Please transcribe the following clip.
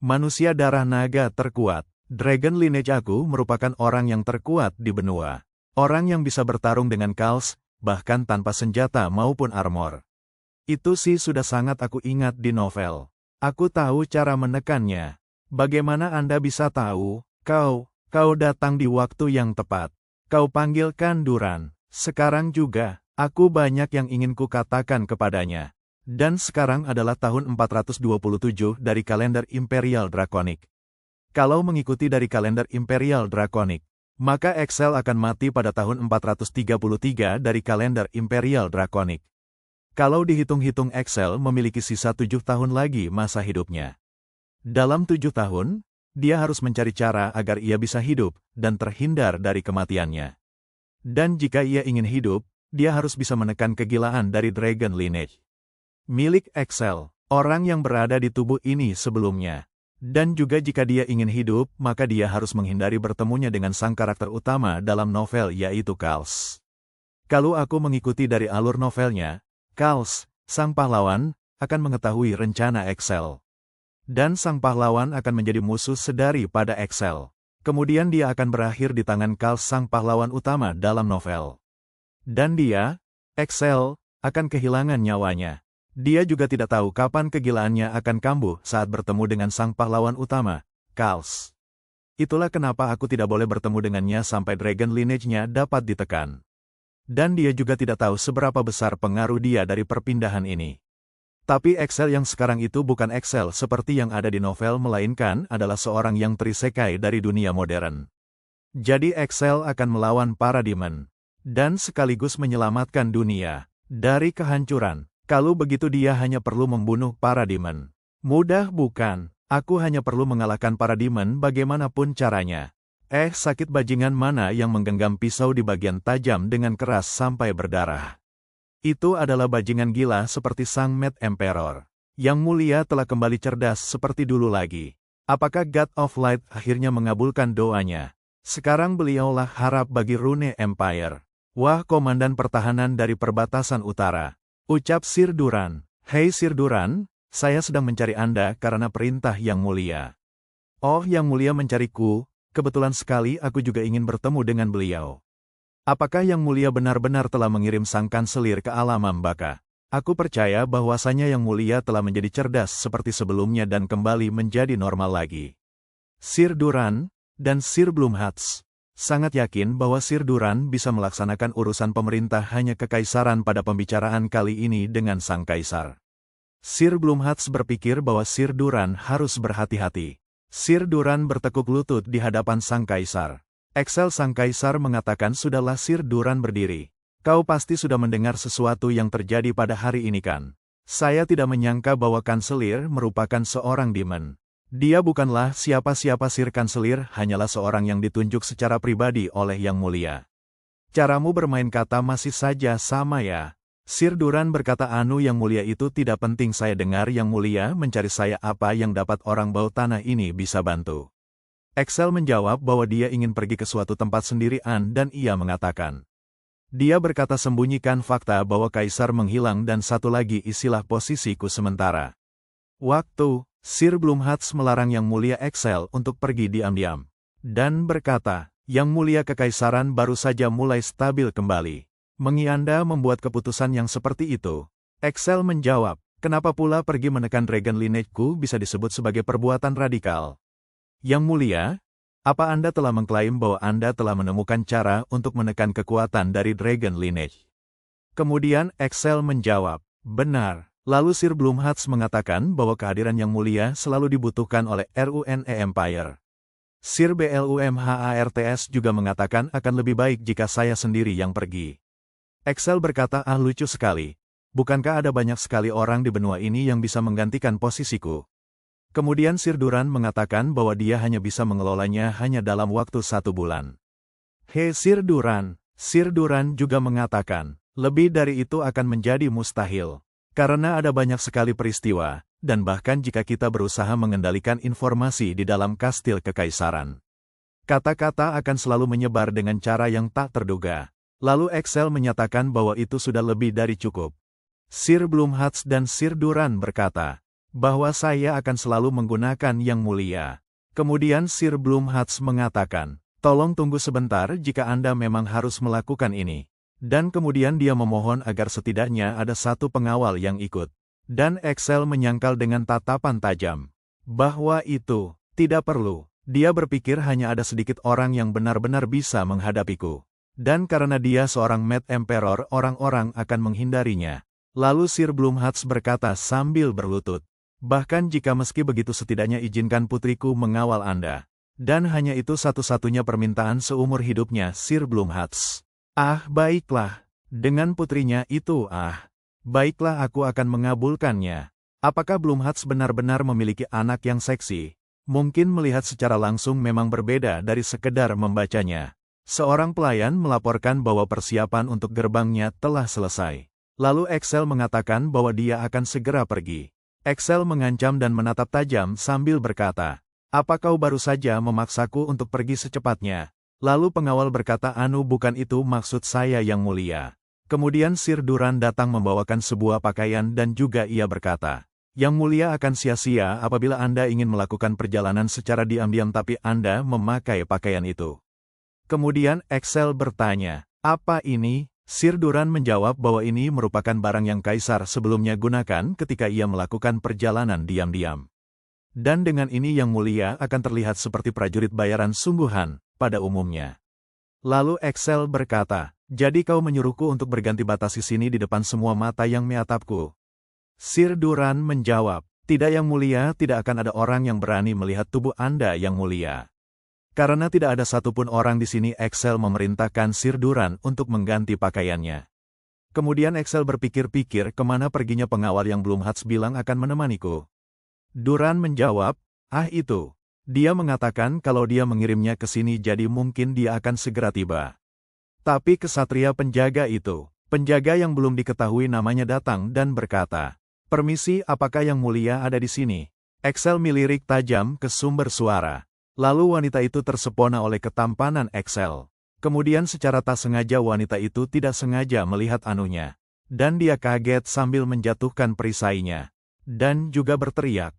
Manusia darah naga terkuat. Dragon lineage aku merupakan orang yang terkuat di benua. Orang yang bisa bertarung dengan Khals, bahkan tanpa senjata maupun armor. Itu sih sudah sangat aku ingat di novel. Aku tahu cara menekannya. Bagaimana Anda bisa tahu? Kau datang di waktu yang tepat. Kau panggilkan Duran. Sekarang juga, aku banyak yang ingin kukatakan kepadanya. Dan sekarang adalah tahun 427 dari kalender Imperial Draconic. Kalau mengikuti dari kalender Imperial Draconic, maka Excel akan mati pada tahun 433 dari kalender Imperial Draconic. Kalau dihitung-hitung Excel memiliki sisa 7 tahun lagi masa hidupnya. Dalam 7 tahun, dia harus mencari cara agar ia bisa hidup dan terhindar dari kematiannya. Dan jika ia ingin hidup, dia harus bisa menekan kegilaan dari Dragon Lineage. Milik Excel, orang yang berada di tubuh ini sebelumnya. Dan juga jika dia ingin hidup, maka dia harus menghindari bertemunya dengan sang karakter utama dalam novel yaitu Khals. Kalau aku mengikuti dari alur novelnya, Khals, sang pahlawan, akan mengetahui rencana Excel. Dan sang pahlawan akan menjadi musuh sedari pada Excel. Kemudian dia akan berakhir di tangan Khals sang pahlawan utama dalam novel. Dan dia, Excel, akan kehilangan nyawanya. Dia juga tidak tahu kapan kegilaannya akan kambuh saat bertemu dengan sang pahlawan utama, Khals. Itulah kenapa aku tidak boleh bertemu dengannya sampai Dragon Lineage-nya dapat ditekan. Dan dia juga tidak tahu seberapa besar pengaruh dia dari perpindahan ini. Tapi Excel yang sekarang itu bukan Excel seperti yang ada di novel melainkan adalah seorang yang terisekai dari dunia modern. Jadi Excel akan melawan para demon. Dan sekaligus menyelamatkan dunia dari kehancuran. Kalau begitu dia hanya perlu membunuh para demon. Mudah bukan? Aku hanya perlu mengalahkan para demon bagaimanapun caranya. Sakit bajingan mana yang menggenggam pisau di bagian tajam dengan keras sampai berdarah. Itu adalah bajingan gila seperti sang Mad Emperor. Yang mulia telah kembali cerdas seperti dulu lagi. Apakah God of Light akhirnya mengabulkan doanya? Sekarang beliaulah harap bagi Rune Empire. Wah, komandan pertahanan dari perbatasan utara. Ucap Sir Duran. Hei Sir Duran, saya sedang mencari Anda karena perintah Yang Mulia. Oh, Yang Mulia mencariku, kebetulan sekali aku juga ingin bertemu dengan beliau. Apakah Yang Mulia benar-benar telah mengirim sang kanselir ke alam Ambaka? Aku percaya bahwasanya Yang Mulia telah menjadi cerdas seperti sebelumnya dan kembali menjadi normal lagi. Sir Duran dan Sir Blumhatz sangat yakin bahwa Sir Duran bisa melaksanakan urusan pemerintah hanya kekaisaran pada pembicaraan kali ini dengan sang kaisar. Sir Blumhatz berpikir bahwa Sir Duran harus berhati-hati. Sir Duran bertekuk lutut di hadapan sang kaisar. Excel sang kaisar mengatakan, "Sudahlah Sir Duran berdiri. Kau pasti sudah mendengar sesuatu yang terjadi pada hari ini kan? Saya tidak menyangka bahwa kanselir merupakan seorang demon. Dia bukanlah siapa-siapa. Sir Kanselir hanyalah seorang yang ditunjuk secara pribadi oleh Yang Mulia. Caramu bermain kata masih saja sama ya." Sir Duran berkata, "Anu Yang Mulia itu tidak penting saya dengar. Yang Mulia mencari saya apa yang dapat orang bawah tanah ini bisa bantu." Excel menjawab bahwa dia ingin pergi ke suatu tempat sendirian dan ia mengatakan. Dia berkata, "Sembunyikan fakta bahwa kaisar menghilang dan satu lagi isilah posisiku sementara." Waktu Sir Blumhatz melarang Yang Mulia Excel untuk pergi diam-diam. Dan berkata, "Yang Mulia Kekaisaran baru saja mulai stabil kembali. Mengi Anda membuat keputusan yang seperti itu?" Excel menjawab, "Kenapa pula pergi menekan Dragon Lineage-ku bisa disebut sebagai perbuatan radikal?" "Yang Mulia, apa Anda telah mengklaim bahwa Anda telah menemukan cara untuk menekan kekuatan dari Dragon Lineage?" Kemudian Excel menjawab, "Benar." Lalu Sir Blumhatz mengatakan bahwa kehadiran Yang Mulia selalu dibutuhkan oleh Rune Empire. Sir Blumhatz juga mengatakan akan lebih baik jika saya sendiri yang pergi. Excel berkata, "Lucu sekali. Bukankah ada banyak sekali orang di benua ini yang bisa menggantikan posisiku?" Kemudian Sir Duran mengatakan bahwa dia hanya bisa mengelolanya hanya dalam waktu 1 bulan. "Hei Sir Duran." Sir Duran juga mengatakan, "Lebih dari itu akan menjadi mustahil. Karena ada banyak sekali peristiwa, dan bahkan jika kita berusaha mengendalikan informasi di dalam kastil kekaisaran, kata-kata akan selalu menyebar dengan cara yang tak terduga." Lalu Excel menyatakan bahwa itu sudah lebih dari cukup. Sir Blumhatz dan Sir Duran berkata, bahwa saya akan selalu menggunakan yang mulia. Kemudian Sir Bloomhats mengatakan, tolong tunggu sebentar jika Anda memang harus melakukan ini. Dan kemudian dia memohon agar setidaknya ada satu pengawal yang ikut. Dan Axel menyangkal dengan tatapan tajam, bahwa itu tidak perlu. Dia berpikir hanya ada sedikit orang yang benar-benar bisa menghadapiku. Dan karena dia seorang Mad Emperor, orang-orang akan menghindarinya. Lalu Sir Bloomhats berkata sambil berlutut, bahkan jika meski begitu setidaknya izinkan putriku mengawal Anda. Dan hanya itu satu-satunya permintaan seumur hidupnya Sir Bloomhats. Ah, baiklah. Dengan putrinya itu, baiklah aku akan mengabulkannya. Apakah Bloomhats benar-benar memiliki anak yang seksi? Mungkin melihat secara langsung memang berbeda dari sekedar membacanya. Seorang pelayan melaporkan bahwa persiapan untuk gerbangnya telah selesai. Lalu Axel mengatakan bahwa dia akan segera pergi. Axel mengancam dan menatap tajam sambil berkata, apa kau baru saja memaksaku untuk pergi secepatnya? Lalu pengawal berkata, anu bukan itu maksud saya yang mulia. Kemudian Sir Duran datang membawakan sebuah pakaian dan juga ia berkata, yang mulia akan sia-sia apabila Anda ingin melakukan perjalanan secara diam-diam tapi Anda memakai pakaian itu. Kemudian Axel bertanya, apa ini? Sir Duran menjawab bahwa ini merupakan barang yang kaisar sebelumnya gunakan ketika ia melakukan perjalanan diam-diam. Dan dengan ini yang mulia akan terlihat seperti prajurit bayaran sungguhan pada umumnya. Lalu Axel berkata, jadi kau menyuruhku untuk berganti batas di sini di depan semua mata yang menatapku? Sir Duran menjawab, tidak yang mulia, tidak akan ada orang yang berani melihat tubuh Anda yang mulia. Karena tidak ada satupun orang di sini, Axel memerintahkan Sir Duran untuk mengganti pakaiannya. Kemudian Axel berpikir-pikir kemana perginya pengawal yang Bloomhats bilang akan menemaniku. Duran menjawab, itu. Dia mengatakan kalau dia mengirimnya ke sini jadi mungkin dia akan segera tiba. Tapi kesatria penjaga itu, penjaga yang belum diketahui namanya datang dan berkata, permisi, apakah yang mulia ada di sini? Axel melirik tajam ke sumber suara. Lalu wanita itu tersepona oleh ketampanan Axel. Kemudian secara tak sengaja wanita itu tidak sengaja melihat anunya. Dan dia kaget sambil menjatuhkan perisainya. Dan juga berteriak,